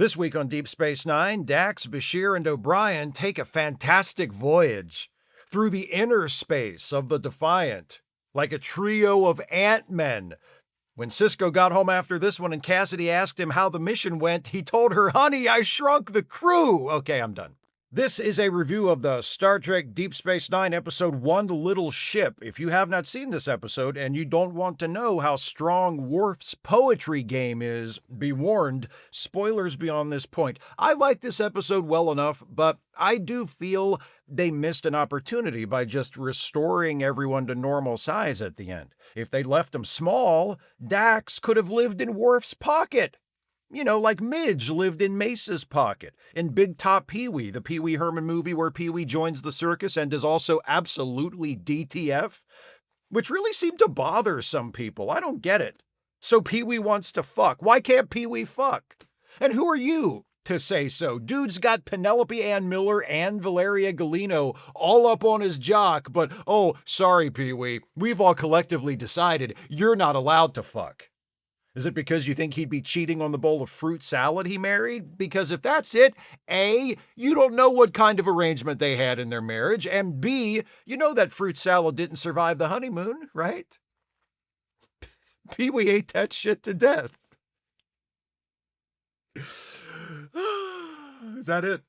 This week on Deep Space Nine, Dax, Bashir, and O'Brien take a fantastic voyage through the inner space of the Defiant, like a trio of Ant-Men. When Sisko got home after this one and Cassidy asked him how the mission went, he told her, "Honey, I shrunk the crew." Okay, I'm done. This is a review of the Star Trek Deep Space Nine episode One Little Ship. If you have not seen this episode and you don't want to know how strong Worf's poetry game is, be warned, spoilers beyond this point. I like this episode well enough, but I do feel they missed an opportunity by just restoring everyone to normal size at the end. If they'd left them small, Dax could have lived in Worf's pocket. You know, like Midge lived in Mace's pocket. In Big Top Pee-wee, the Pee Wee Herman movie where Pee-wee joins the circus and is also absolutely DTF, which really seemed to bother some people. I don't get it. So Pee-wee wants to fuck. Why can't Pee-wee fuck? And who are you to say so? Dude's got Penelope Ann Miller and Valeria Golino all up on his jock, but oh, sorry, Pee-wee, we've all collectively decided you're not allowed to fuck. Is it because you think he'd be cheating on the bowl of fruit salad he married? Because if that's it, A, you don't know what kind of arrangement they had in their marriage, and B, you know that fruit salad didn't survive the honeymoon, right? Pee-wee ate that shit to death. Is that it?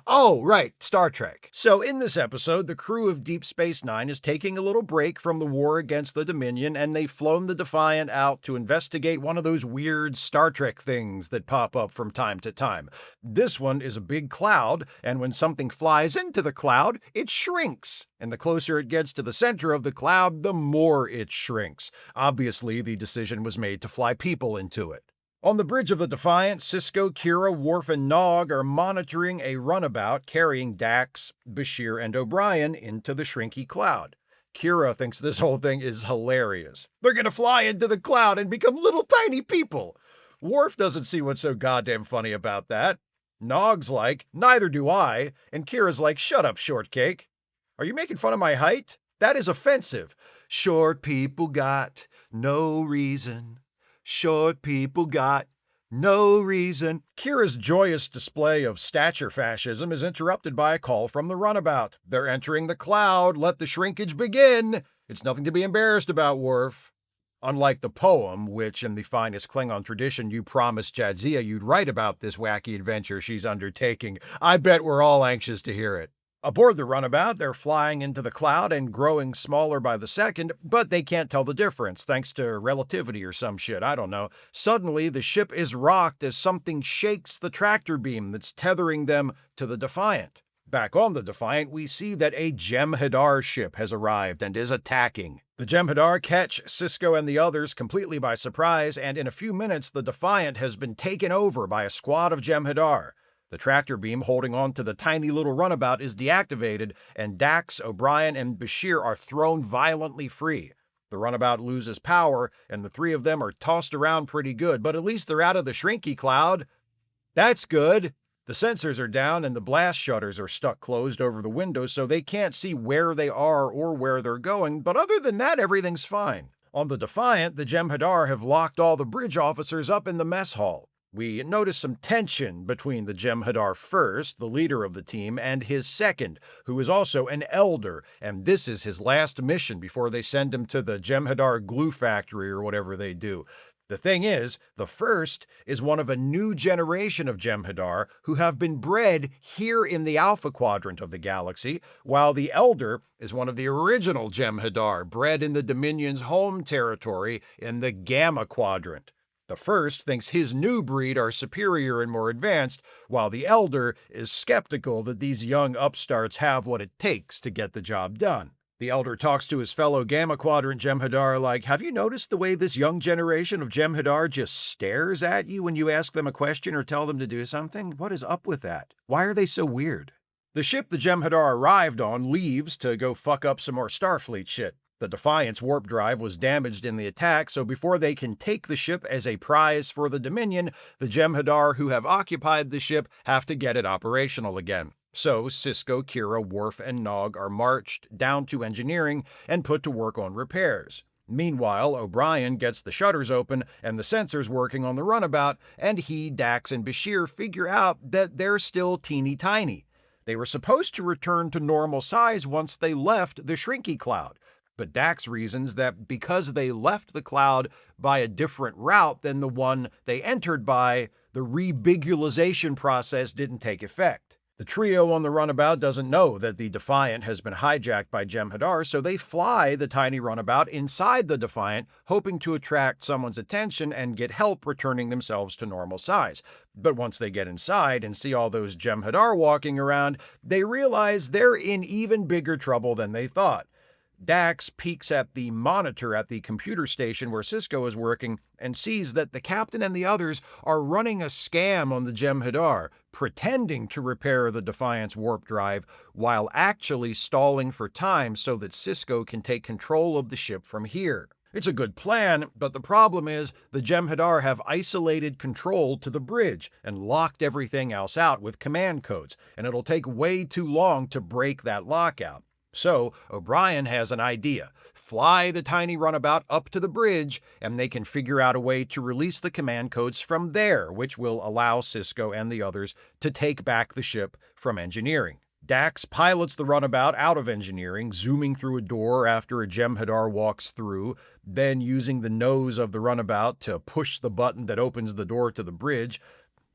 Oh, right, Star Trek. So in this episode, the crew of Deep Space Nine is taking a little break from the war against the Dominion, and they've flown the Defiant out to investigate one of those weird Star Trek things that pop up from time to time. This one is a big cloud, and when something flies into the cloud, it shrinks. And the closer it gets to the center of the cloud, the more it shrinks. Obviously, the decision was made to fly people into it. On the bridge of the Defiant, Sisko, Kira, Worf, and Nog are monitoring a runabout carrying Dax, Bashir, and O'Brien into the shrinky cloud. Kira thinks this whole thing is hilarious. They're gonna fly into the cloud and become little tiny people. Worf doesn't see what's so goddamn funny about that. Nog's like, neither do I, and Kira's like, shut up, shortcake. Are you making fun of my height? That is offensive. Short people got no reason. Short people got no reason. Kira's joyous display of stature fascism is interrupted by a call from the runabout. They're entering the cloud. Let the shrinkage begin. It's nothing to be embarrassed about, Worf. Unlike the poem, which in the finest Klingon tradition you promised Jadzia you'd write about this wacky adventure she's undertaking, I bet we're all anxious to hear it. Aboard the runabout, they're flying into the cloud and growing smaller by the second, but they can't tell the difference thanks to relativity or some shit, I don't know. Suddenly, the ship is rocked as something shakes the tractor beam that's tethering them to the Defiant. Back on the Defiant, we see that a Jem'Hadar ship has arrived and is attacking. The Jem'Hadar catch Sisko and the others completely by surprise, and in a few minutes, the Defiant has been taken over by a squad of Jem'Hadar. The tractor beam holding on to the tiny little runabout is deactivated, and Dax, O'Brien, and Bashir are thrown violently free. The runabout loses power, and the three of them are tossed around pretty good, but at least they're out of the shrinky cloud. That's good. The sensors are down, and the blast shutters are stuck closed over the windows, so they can't see where they are or where they're going, but other than that, everything's fine. On the Defiant, the Jem'Hadar have locked all the bridge officers up in the mess hall. We notice some tension between the Jem'Hadar first, the leader of the team, and his second, who is also an elder, and this is his last mission before they send him to the Jem'Hadar glue factory or whatever they do. The thing is, the first is one of a new generation of Jem'Hadar who have been bred here in the Alpha Quadrant of the galaxy, while the elder is one of the original Jem'Hadar bred in the Dominion's home territory in the Gamma Quadrant. The first thinks his new breed are superior and more advanced, while the elder is skeptical that these young upstarts have what it takes to get the job done. The elder talks to his fellow Gamma Quadrant Jem'Hadar like, have you noticed the way this young generation of Jem'Hadar just stares at you when you ask them a question or tell them to do something? What is up with that? Why are they so weird? The ship the Jem'Hadar arrived on leaves to go fuck up some more Starfleet shit. The Defiant's warp drive was damaged in the attack, so before they can take the ship as a prize for the Dominion, the Jem'Hadar who have occupied the ship have to get it operational again. So Sisko, Kira, Worf, and Nog are marched down to engineering and put to work on repairs. Meanwhile, O'Brien gets the shutters open and the sensors working on the runabout, and he, Dax, and Bashir figure out that they're still teeny tiny. They were supposed to return to normal size once they left the Shrinky Cloud, but Dax reasons that because they left the cloud by a different route than the one they entered by, the rebigulization process didn't take effect. The trio on the runabout doesn't know that the Defiant has been hijacked by Jem'Hadar, so they fly the tiny runabout inside the Defiant, hoping to attract someone's attention and get help returning themselves to normal size. But once they get inside and see all those Jem'Hadar walking around, they realize they're in even bigger trouble than they thought. Dax peeks at the monitor at the computer station where Sisko is working and sees that the captain and the others are running a scam on the Jem'Hadar, pretending to repair the Defiant's warp drive while actually stalling for time so that Sisko can take control of the ship from here. It's a good plan, but the problem is the Jem'Hadar have isolated control to the bridge and locked everything else out with command codes, and it'll take way too long to break that lockout. So O'Brien has an idea. Fly the tiny runabout up to the bridge, and they can figure out a way to release the command codes from there, which will allow Sisko and the others to take back the ship from engineering. Dax pilots the runabout out of engineering, zooming through a door after a Jem'Hadar walks through, then using the nose of the runabout to push the button that opens the door to the bridge.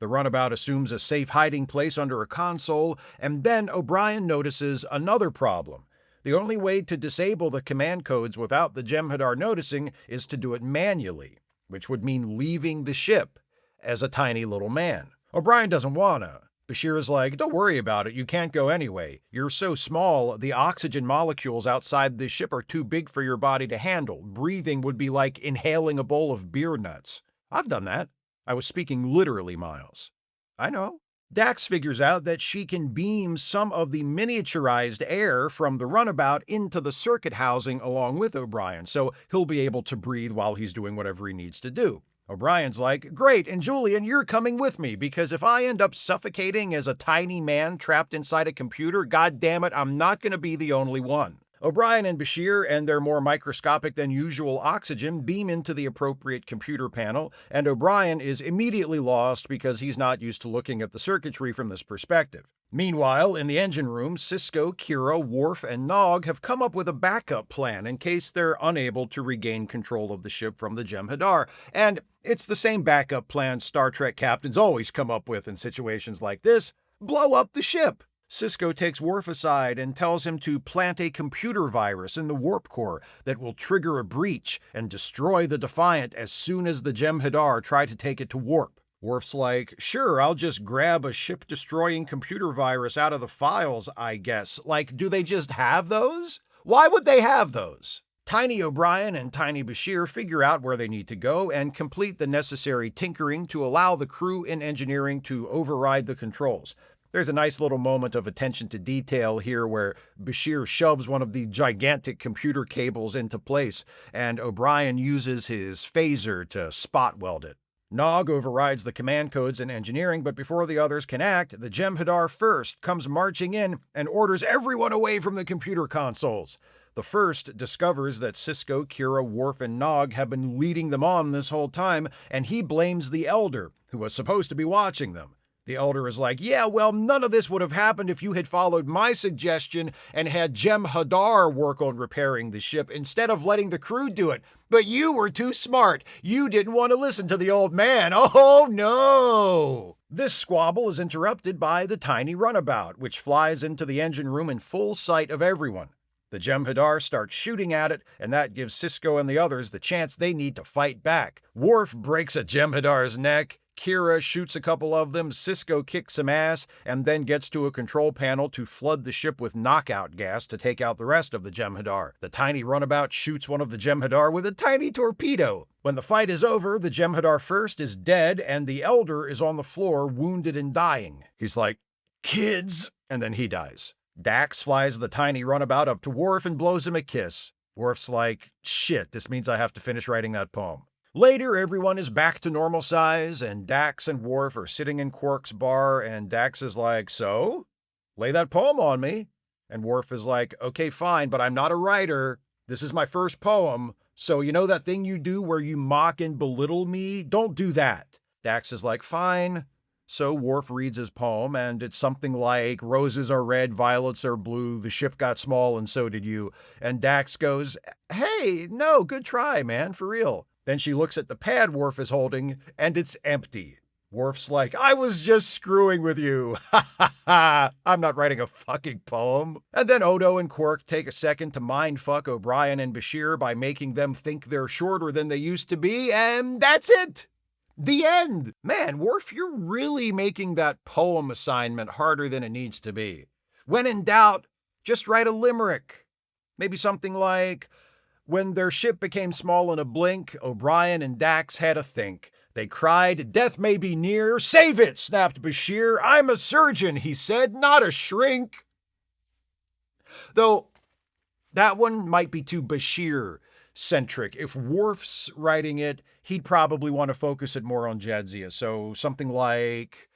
The runabout assumes a safe hiding place under a console, and then O'Brien notices another problem. The only way to disable the command codes without the Jem'Hadar noticing is to do it manually, which would mean leaving the ship as a tiny little man. O'Brien doesn't wanna. Bashir is like, don't worry about it, you can't go anyway. You're so small, the oxygen molecules outside this ship are too big for your body to handle. Breathing would be like inhaling a bowl of beer nuts. I've done that. I was speaking literally, Miles. I know. Dax figures out that she can beam some of the miniaturized air from the runabout into the circuit housing along with O'Brien, so he'll be able to breathe while he's doing whatever he needs to do. O'Brien's like, great, and Julian, you're coming with me, because if I end up suffocating as a tiny man trapped inside a computer, god damn it, I'm not going to be the only one. O'Brien and Bashir and their more microscopic than usual oxygen beam into the appropriate computer panel, and O'Brien is immediately lost because he's not used to looking at the circuitry from this perspective. Meanwhile, in the engine room, Sisko, Kira, Worf, and Nog have come up with a backup plan in case they're unable to regain control of the ship from the Jem'Hadar, and it's the same backup plan Star Trek captains always come up with in situations like this: blow up the ship. Sisko takes Worf aside and tells him to plant a computer virus in the warp core that will trigger a breach and destroy the Defiant as soon as the Jem'Hadar try to take it to warp. Worf's like, sure, I'll just grab a ship-destroying computer virus out of the files, I guess. Like, do they just have those? Why would they have those? Tiny O'Brien and Tiny Bashir figure out where they need to go and complete the necessary tinkering to allow the crew in engineering to override the controls. There's a nice little moment of attention to detail here where Bashir shoves one of the gigantic computer cables into place, and O'Brien uses his phaser to spot weld it. Nog overrides the command codes in engineering, but before the others can act, the Jem'Hadar First comes marching in and orders everyone away from the computer consoles. The First discovers that Sisko, Kira, Worf, and Nog have been leading them on this whole time, and he blames the Elder, who was supposed to be watching them. The Elder is like, yeah, well, none of this would have happened if you had followed my suggestion and had Jem'Hadar work on repairing the ship instead of letting the crew do it. But you were too smart. You didn't want to listen to the old man. Oh, no! This squabble is interrupted by the tiny runabout, which flies into the engine room in full sight of everyone. The Jem'Hadar start shooting at it, and that gives Sisko and the others the chance they need to fight back. Worf breaks a Jem'Hadar's neck. Kira shoots a couple of them, Sisko kicks some ass, and then gets to a control panel to flood the ship with knockout gas to take out the rest of the Jem'Hadar. The tiny runabout shoots one of the Jem'Hadar with a tiny torpedo. When the fight is over, the Jem'Hadar First is dead, and the Elder is on the floor, wounded and dying. He's like, kids, and then he dies. Dax flies the tiny runabout up to Worf and blows him a kiss. Worf's like, shit, this means I have to finish writing that poem. Later, everyone is back to normal size, and Dax and Worf are sitting in Quark's bar, and Dax is like, so? Lay that poem on me. And Worf is like, okay, fine, but I'm not a writer. This is my first poem, So you know that thing you do where you mock and belittle me? Don't do that. Dax is like, fine. So Worf reads his poem, and it's something like, roses are red, violets are blue, the ship got small and so did you. And Dax goes, hey, no, good try, man, for real. Then she looks at the pad Worf is holding, and it's empty. Worf's like, I was just screwing with you. Ha ha ha. I'm not writing a fucking poem. And then Odo and Quark take a second to mindfuck O'Brien and Bashir by making them think they're shorter than they used to be, and that's it. The end. Man, Worf, you're really making that poem assignment harder than it needs to be. When in doubt, just write a limerick. Maybe something like, when their ship became small in a blink, O'Brien and Dax had a think. They cried, death may be near. Save it, snapped Bashir. I'm a surgeon, he said, not a shrink. Though, that one might be too Bashir-centric. If Worf's writing it, he'd probably want to focus it more on Jadzia. So something like,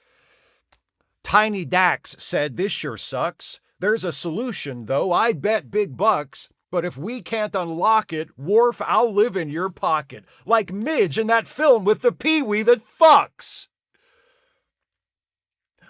Tiny Dax said, this sure sucks. There's a solution, though. I'd bet big bucks. But if we can't unlock it, Worf, I'll live in your pocket. Like Midge in that film with the peewee that fucks.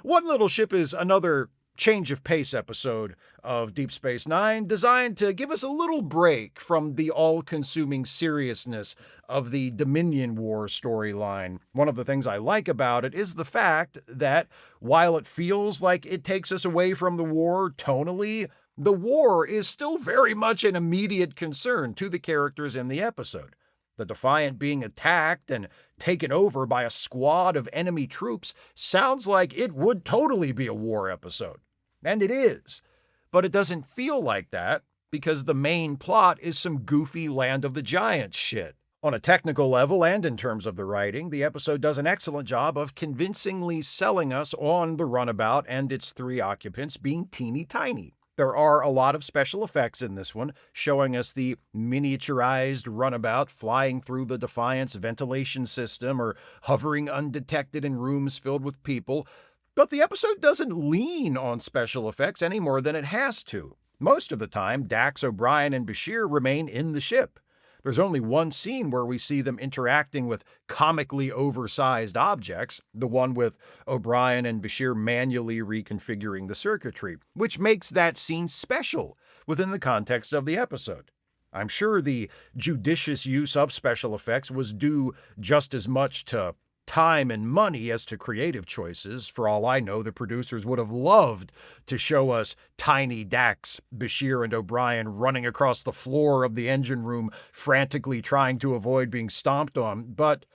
One Little Ship is another change of pace episode of Deep Space Nine, designed to give us a little break from the all-consuming seriousness of the Dominion War storyline. One of the things I like about it is the fact that, while it feels like it takes us away from the war tonally, the war is still very much an immediate concern to the characters in the episode. The Defiant being attacked and taken over by a squad of enemy troops sounds like it would totally be a war episode. And it is. But it doesn't feel like that because the main plot is some goofy Land of the Giants shit. On a technical level and in terms of the writing, the episode does an excellent job of convincingly selling us on the runabout and its 3 occupants being teeny tiny. There are a lot of special effects in this one, showing us the miniaturized runabout flying through the Defiant's ventilation system or hovering undetected in rooms filled with people. But the episode doesn't lean on special effects any more than it has to. Most of the time, Dax, O'Brien, and Bashir remain in the ship. There's only one scene where we see them interacting with comically oversized objects, the one with O'Brien and Bashir manually reconfiguring the circuitry, which makes that scene special within the context of the episode. I'm sure the judicious use of special effects was due just as much to time and money as to creative choices. For all I know, the producers would have loved to show us tiny Dax, Bashir, and O'Brien running across the floor of the engine room, frantically trying to avoid being stomped on, but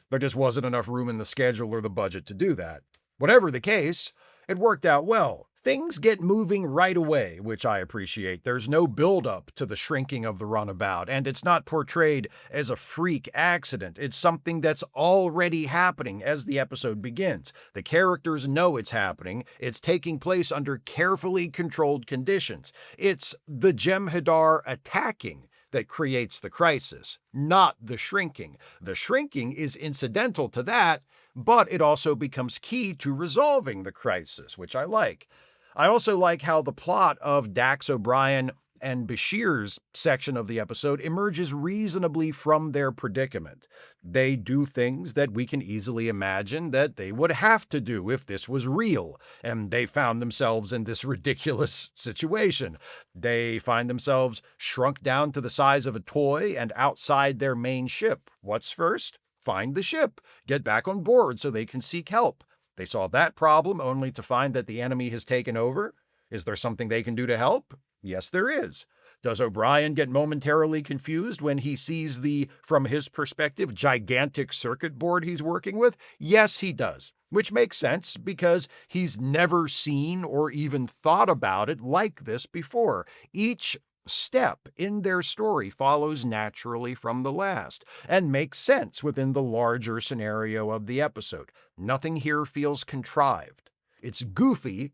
there just wasn't enough room in the schedule or the budget to do that. Whatever the case, it worked out well. Things get moving right away, which I appreciate. There's no build-up to the shrinking of the runabout, and it's not portrayed as a freak accident. It's something that's already happening as the episode begins. The characters know it's happening. It's taking place under carefully controlled conditions. It's the Jem'Hadar attacking that creates the crisis, not the shrinking. The shrinking is incidental to that, but it also becomes key to resolving the crisis, which I like. I also like how the plot of Dax, O'Brien, and Bashir's section of the episode emerges reasonably from their predicament. They do things that we can easily imagine that they would have to do if this was real, and they found themselves in this ridiculous situation. They find themselves shrunk down to the size of a toy and outside their main ship. What's first? Find the ship, get back on board so they can seek help. They solve that problem only to find that the enemy has taken over. Is there something they can do to help? Yes, there is. Does O'Brien get momentarily confused when he sees the, from his perspective, gigantic circuit board he's working with? Yes, he does, which makes sense because he's never seen or even thought about it like this before. Each step in their story follows naturally from the last and makes sense within the larger scenario of the episode. Nothing here feels contrived. It's goofy,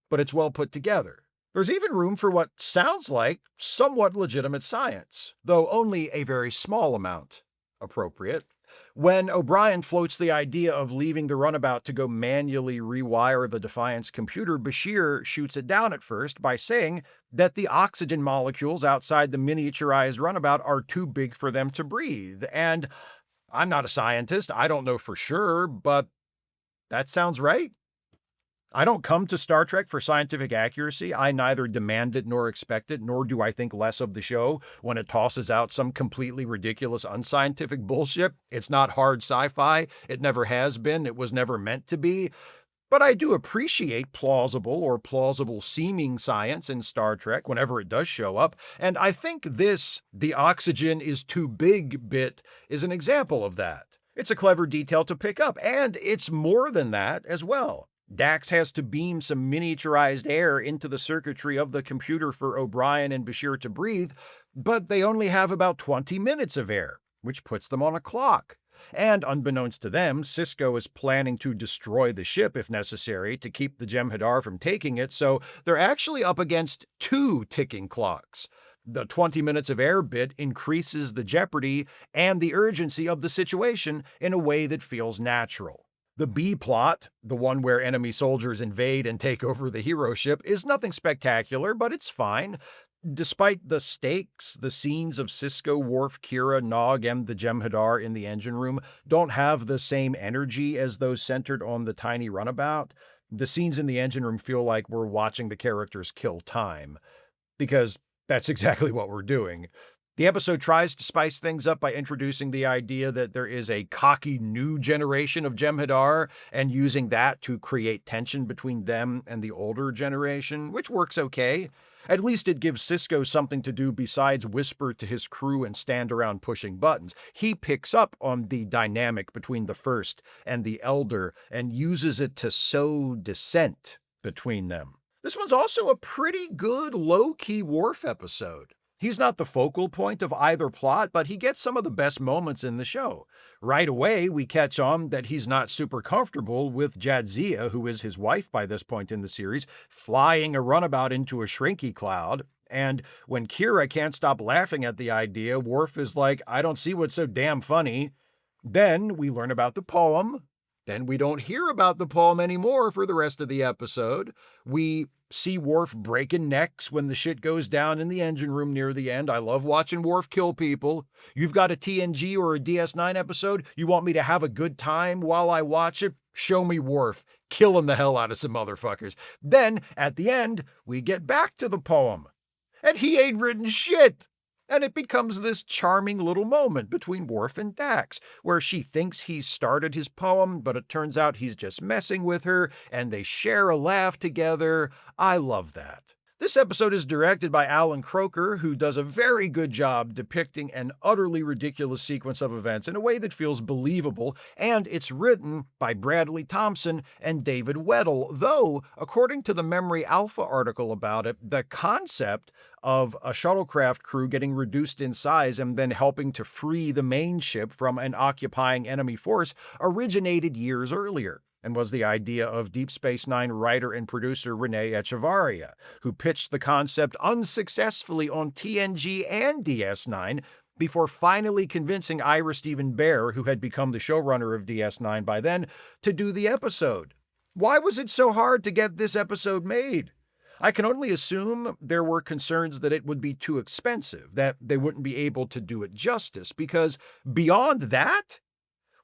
but it's well put together. There's even room for what sounds like somewhat legitimate science, though only a very small amount appropriate. When O'Brien floats the idea of leaving the runabout to go manually rewire the Defiant's computer, Bashir shoots it down at first by saying that the oxygen molecules outside the miniaturized runabout are too big for them to breathe. And I'm not a scientist, I don't know for sure, but that sounds right. I don't come to Star Trek for scientific accuracy. I neither demand it nor expect it, nor do I think less of the show when it tosses out some completely ridiculous unscientific bullshit. It's not hard sci-fi. It never has been. It was never meant to be. But I do appreciate plausible or plausible-seeming science in Star Trek whenever it does show up, and I think this, the oxygen is too big bit, is an example of that. It's a clever detail to pick up, and it's more than that as well. Dax has to beam some miniaturized air into the circuitry of the computer for O'Brien and Bashir to breathe, but they only have about 20 minutes of air, which puts them on a clock. And unbeknownst to them, Sisko is planning to destroy the ship if necessary to keep the Jem'Hadar from taking it, so they're actually up against 2 ticking clocks. The 20 minutes of air bit increases the jeopardy and the urgency of the situation in a way that feels natural. The B plot, the one where enemy soldiers invade and take over the hero ship, is nothing spectacular, but it's fine. Despite the stakes, the scenes of Sisko, Worf, Kira, Nog, and the Jem'Hadar in the engine room don't have the same energy as those centered on the tiny runabout. The scenes in the engine room feel like we're watching the characters kill time, because that's exactly what we're doing. The episode tries to spice things up by introducing the idea that there is a cocky new generation of Jem'Hadar and using that to create tension between them and the older generation, which works okay. At least it gives Sisko something to do besides whisper to his crew and stand around pushing buttons. He picks up on the dynamic between the first and the elder and uses it to sow dissent between them. This one's also a pretty good low-key Worf episode. He's not the focal point of either plot, but he gets some of the best moments in the show. Right away, we catch on that he's not super comfortable with Jadzia, who is his wife by this point in the series, flying a runabout into a shrinky cloud. And when Kira can't stop laughing at the idea, Worf is like, I don't see what's so damn funny. Then we learn about the poem. Then we don't hear about the poem anymore for the rest of the episode. We see Worf breaking necks when the shit goes down in the engine room near the end. I love watching Worf kill people. You've got a TNG or a DS9 episode? You want me to have a good time while I watch it? Show me Worf killing the hell out of some motherfuckers. Then, at the end, we get back to the poem. And he ain't written shit. And it becomes this charming little moment between Worf and Dax, where she thinks he's started his poem, but it turns out he's just messing with her, and they share a laugh together. I love that. This episode is directed by Alan Croker, who does a very good job depicting an utterly ridiculous sequence of events in a way that feels believable, and it's written by Bradley Thompson and David Weddle, though, according to the Memory Alpha article about it, the concept of a shuttlecraft crew getting reduced in size and then helping to free the main ship from an occupying enemy force originated years earlier, and was the idea of Deep Space Nine writer and producer Renee Echevarria, who pitched the concept unsuccessfully on TNG and DS9 before finally convincing Ira Steven Behr, who had become the showrunner of DS9 by then, to do the episode. Why was it so hard to get this episode made? I can only assume there were concerns that it would be too expensive, that they wouldn't be able to do it justice, because beyond that,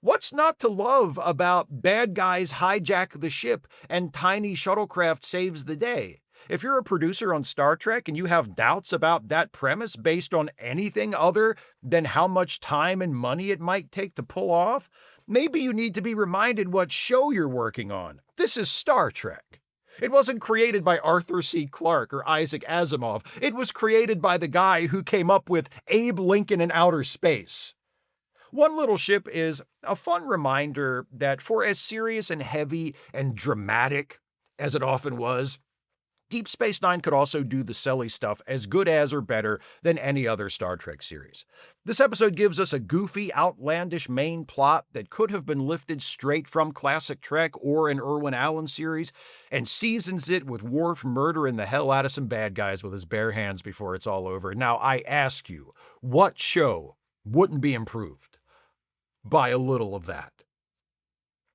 what's not to love about bad guys hijack the ship and tiny shuttlecraft saves the day? If you're a producer on Star Trek and you have doubts about that premise based on anything other than how much time and money it might take to pull off, maybe you need to be reminded what show you're working on. This is Star Trek. It wasn't created by Arthur C. Clarke or Isaac Asimov. It was created by the guy who came up with Abe Lincoln in Outer Space. One Little Ship is a fun reminder that for as serious and heavy and dramatic as it often was, Deep Space Nine could also do the silly stuff as good as or better than any other Star Trek series. This episode gives us a goofy, outlandish main plot that could have been lifted straight from classic Trek or an Irwin Allen series, and seasons it with Worf murdering the hell out of some bad guys with his bare hands before it's all over. Now, I ask you, what show wouldn't be improved by a little of that.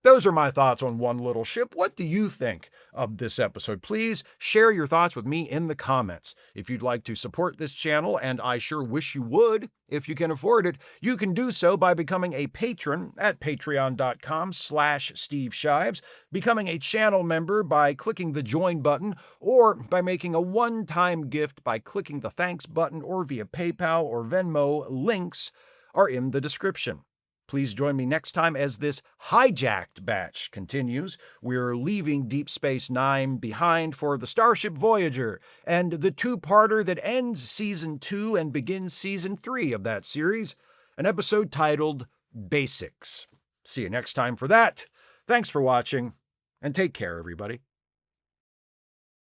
Those are my thoughts on One Little Ship. What do you think of this episode? Please share your thoughts with me in the comments. If you'd like to support this channel, and I sure wish you would, if you can afford it, you can do so by becoming a patron at patreon.com/Steve Shives, becoming a channel member by clicking the join button, or by making a one-time gift by clicking the thanks button, or via PayPal or Venmo. Links are in the description. Please join me next time as this Hijacked batch continues. We're leaving Deep Space Nine behind for the Starship Voyager, and the two-parter that ends Season 2 and begins Season 3 of that series, an episode titled Basics. See you next time for that. Thanks for watching, and take care, everybody.